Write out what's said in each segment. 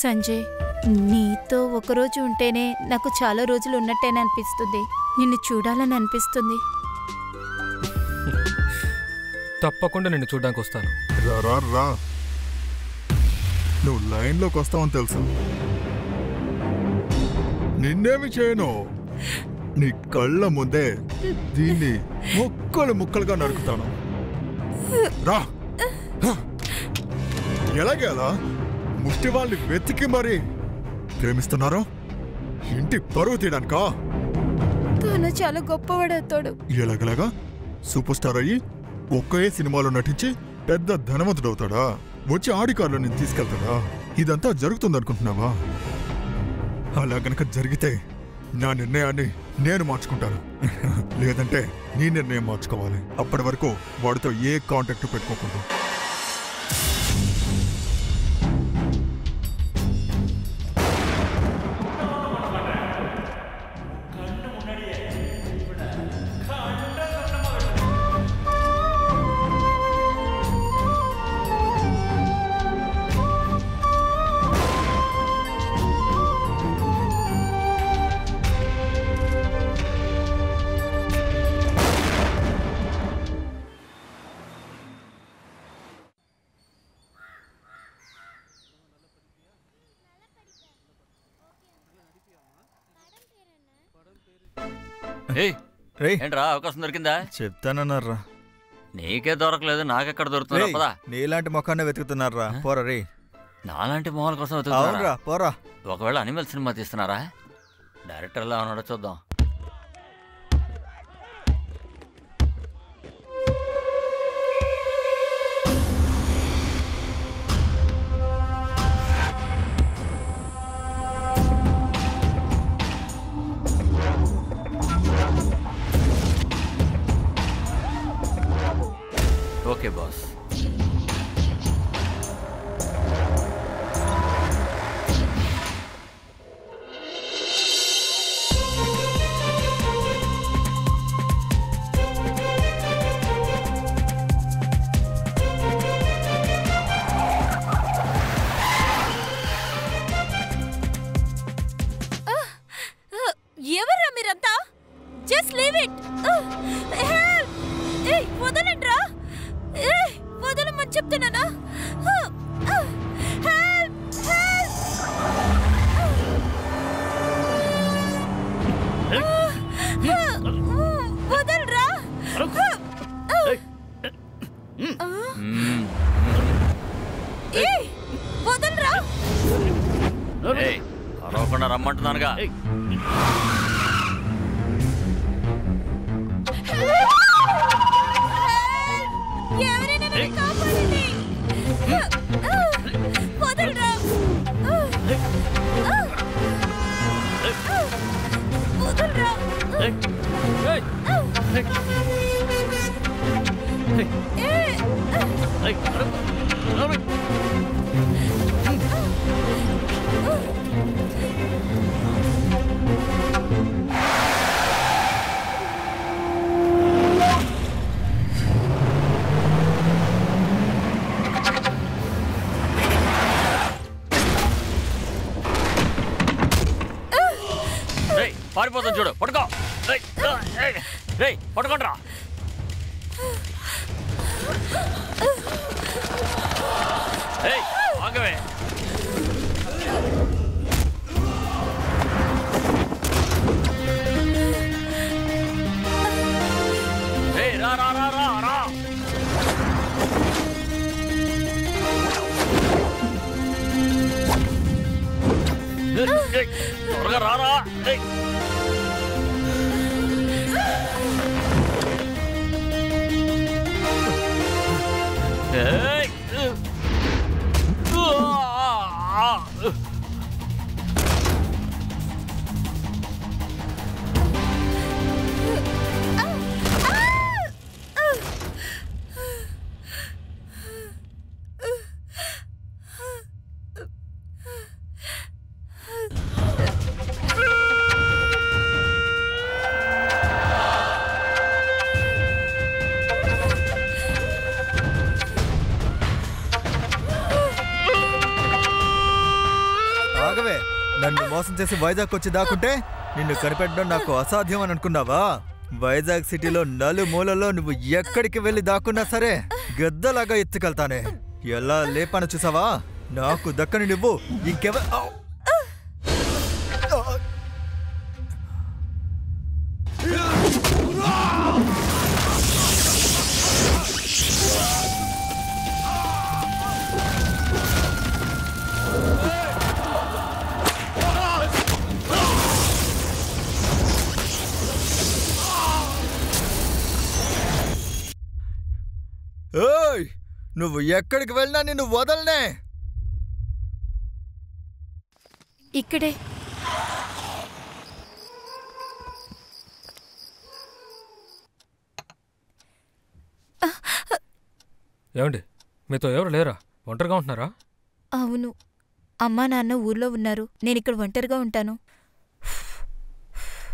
సంజయ్, నీతో ఒకరోజు ఉంటేనే నాకు చాలా రోజులు ఉన్నట్టేనే అనిపిస్తుంది. నిన్ను చూడాలని అనిపిస్తుంది. తప్పకుండా నిన్ను చూడడానికి వస్తాను. రా, నువ్వు లైన్లోకి వస్తావని తెలుసు. నిన్నేమి చేయను, నీ కళ్ళ ముందే దీన్ని ముక్కలుగా నరుకుతాను. రా, ఎలాగేలా ముష్టి వాళ్ళని వెతికి మరి ప్రేమిస్తున్నారు? ఇంటి పరువు తీయడానికా? తను చాలా గొప్పవాడవుతాడు. ఎలాగలాగా సూపర్ స్టార్ అయ్యి ఒకే సినిమాలో నటించి పెద్ద ధనవంతుడవుతాడా? వచ్చి ఆడి కారులో నేను తీసుకెళ్తాడా? ఇదంతా జరుగుతుందనుకుంటున్నావా? అలా గనక జరిగితే నా నిర్ణయాన్ని నేను మార్చుకుంటాను. లేదంటే నీ నిర్ణయం మార్చుకోవాలి. అప్పటి వరకు వాడితో ఏ కాంటాక్ట్ పెట్టుకోకూడదు. ఏంట్రా అవకాశం దొరికిందా? చెప్తానన్నారా. నీకే దొరకలేదు, నాకెక్కడ దొరుకుతున్నా? పదా, నీలాంటి మొఖాన్ని వెతుకుతున్నారా? పోరా రే. నాలాంటి మొహాల కోసం వెతుకుతున్నారా? పోరా. ఒకవేళ అనిమల్ సినిమా తీస్తున్నారా? డైరెక్టర్ ఎలా ఉన్నాడో చూద్దాం. Okay boss. ఎవర్రా మీరంతా? Just leave it. వదలండ్రా. వదలమని చెప్తున్నానా? వదలరా. వదలరా. అరవకుండా రమ్మంటున్నానుగా. ఎవరైనా నన్ను కాపాడండి. వదలరా. వదలరా. పారిపోతాను చూడు. పట్టుకో. పట్టుకోండిరా. ఆగవే. రా రా రా రా రా. త్వరగా రారా. నన్ను మోసం చేసి వైజాగ్ వచ్చి దాక్కుంటే నిన్ను కనిపెట్టడం నాకు అసాధ్యం అని అనుకున్నావా? వైజాగ్ సిటీలో నలుమూలలో నువ్వు ఎక్కడికి వెళ్ళి దాక్కున్నా సరే గద్దలాగా ఎత్తుకెళ్తానే. ఎలా లేపాను చూసావా? నాకు దక్కని నువ్వు ఇంకెవ ఏయ్, నువ్వు ఎక్కడికి వెళ్ళినా నిన్ను వదలనే. ఇక్కడే. ఏమండి, మీతో ఎవరు లేరా? ఒంటరిగా ఉంటున్నారా? అవును, అమ్మా నాన్న ఊర్లో ఉన్నారు. నేనిక్కడ ఒంటరిగా ఉంటాను.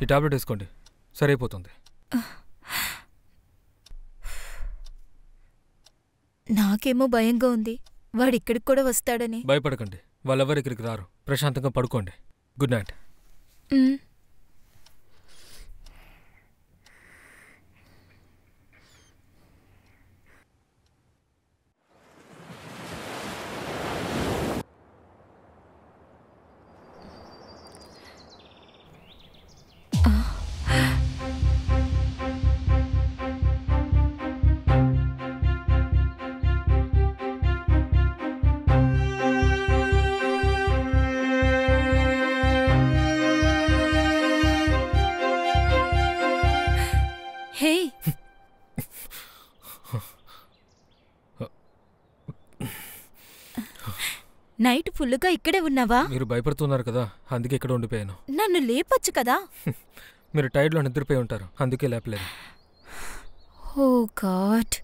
ఈ టాబ్లెట్ వేసుకోండి, సరైపోతుంది. నాకేమో భయంగా ఉంది, వాడిక్కడికి కూడా వస్తాడని. భయపడకండి, వాళ్ళెవరు ఇక్కడికి రారు. ప్రశాంతంగా పడుకోండి. Good night. హే, నైట్ ఫుల్లుగా ఇక్కడే ఉన్నావా? మీరు భయపడుతున్నారు కదా, అందుకే ఇక్కడ ఉండిపోయాను. నన్ను లేపొచ్చు కదా. మీరు టైర్లో నిద్రపోయి ఉంటారు, అందుకే లేపలేదు. ఓ గాడ్.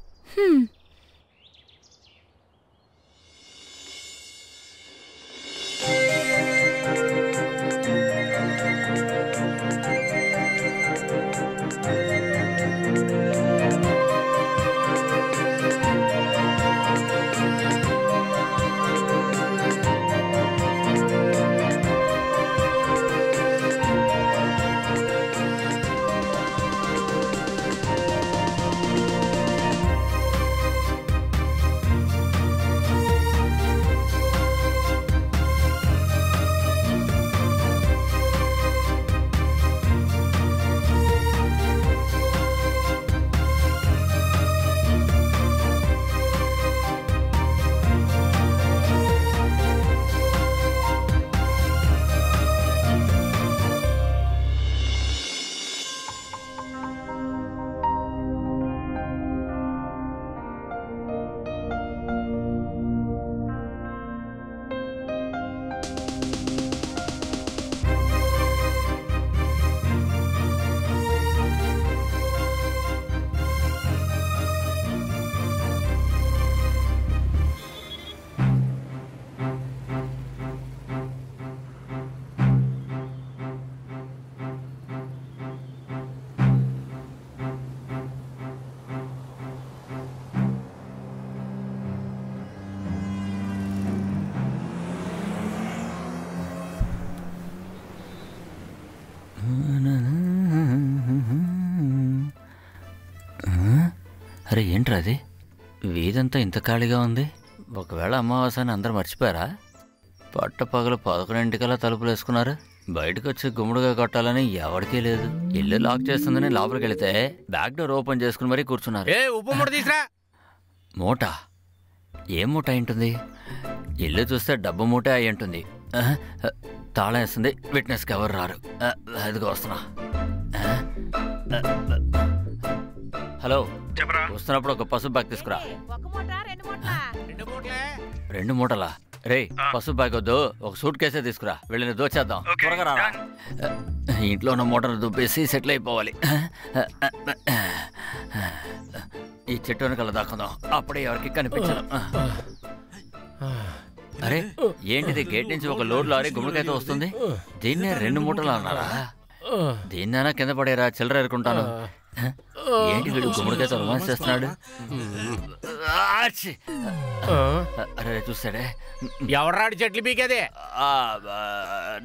అరే ఏంట్రా అది? వీధంతా ఇంత ఖాళీగా ఉంది. ఒకవేళ అమావాస్యని అందరూ మర్చిపోయారా? పట్టపగలు 11 తలుపులు వేసుకున్నారు. బయటకు వచ్చి గుమ్ముడుగా కొట్టాలని ఎవరికీ లేదు. ఇల్లు లాక్ చేస్తుందని లోపలికి వెళితే బ్యాక్ డోర్ ఓపెన్ చేసుకుని మరీ కూర్చున్నారు. మూట? ఏం మూట అయింటుంది? ఇల్లు చూస్తే డబ్బు మూట అయి ఉంటుంది. తాళం వేస్తుంది, విట్నెస్కి ఎవరు రారు. అదిగో వస్తున్నా. హలో, వస్తున్నప్పుడు ఒక పసుపు బ్యాగ్ తీసుకురా. 2 మూటలా? రే, పసుపు బ్యాగ్ వద్దు, ఒక సూట్ కేసే తీసుకురా. వెళ్ళిన దోచేద్దాం. త్వరగా రారా. ఇంట్లో ఉన్న మూటను దుబ్బేసి సెటిల్ అయిపోవాలి. ఈ చెట్టు వెనకాల దాక్కుందాం, అప్పుడే ఎవరికి కనిపించదు. అరే ఏంటిది? గేట్ నుంచి ఒక లోడ్ లారీ గుమ్మడికాయతో వస్తుంది. దీన్నే 2 మూటలు అన్నారా? దీన్నైనా కింద పడేరా, చిల్లర ఎరుకుంటాను. ఏంటి వీడు గుమ్మడికాయతో రొమాన్స్ చేస్తున్నాడు? అరే చూస్తాడే. ఎవరాడు చెట్లు పీకేదే?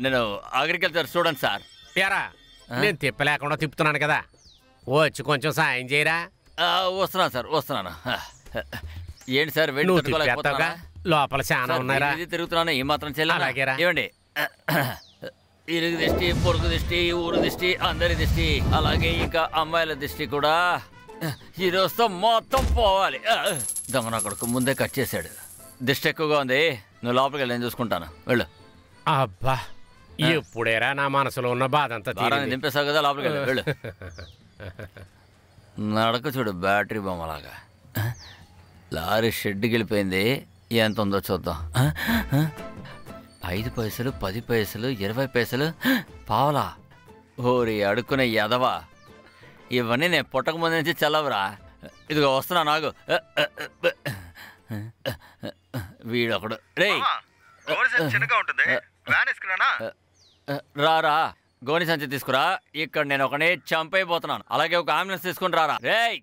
నేను అగ్రికల్చర్ స్టూడెంట్ సార్. ఏరా నేను తిప్పలేకుండా తిప్పుతున్నాను కదా, వచ్చి కొంచెం సాయం చేయరా. వస్తున్నాను సార్, వస్తున్నాను. ఏంటి సార్ వెయిట్ తట్టుకోలేకపోతున్నారా? లోపల చాలా ఉన్నారా? తిరుగుతున్నాను, ఈ మాత్రం అలాగేరా. ఏమండి, ఇరుగు దిష్టి, పొరుగు దిష్టి, ఊరు దిష్టి, అందరి దిష్టి, అలాగే ఇంకా అమ్మాయిల దిష్టి కూడా ఈ రోజుతో మొత్తం పోవాలి. దొంగన కొడుకు ముందే కట్ చేశాడు. దిష్టి ఎక్కువగా ఉంది, నువ్వు లోపలికి వెళ్ళి నేను చూసుకుంటాను, వెళ్ళు. అబ్బా ఎప్పుడేరా నా మనసులో ఉన్న బాధ అంతా దింపేసావు కదా, లోపలికి వెళ్ళి వెళ్ళు. నడక చూడు బ్యాటరీ బొమ్మలాగా. లారీ షెడ్కి వెళ్ళిపోయింది, ఎంత ఉందో చూద్దాం. 5 పైసలు, 10 పైసలు, 20 పైసలు, పావలా. ఓరి అడుక్కునే ఎదవా, ఇవన్నీ నేను పుట్టక ముందు నుంచి చల్లవరా. ఇదిగో వస్తున్నా నాగు. వీడొకడు రే రారా, గోని సంచి తీసుకురా. ఇక్కడ నేను ఒకనే చంపైపోతున్నాను. అలాగే ఒక అంబులెన్స్ తీసుకుని రారా. రేయ్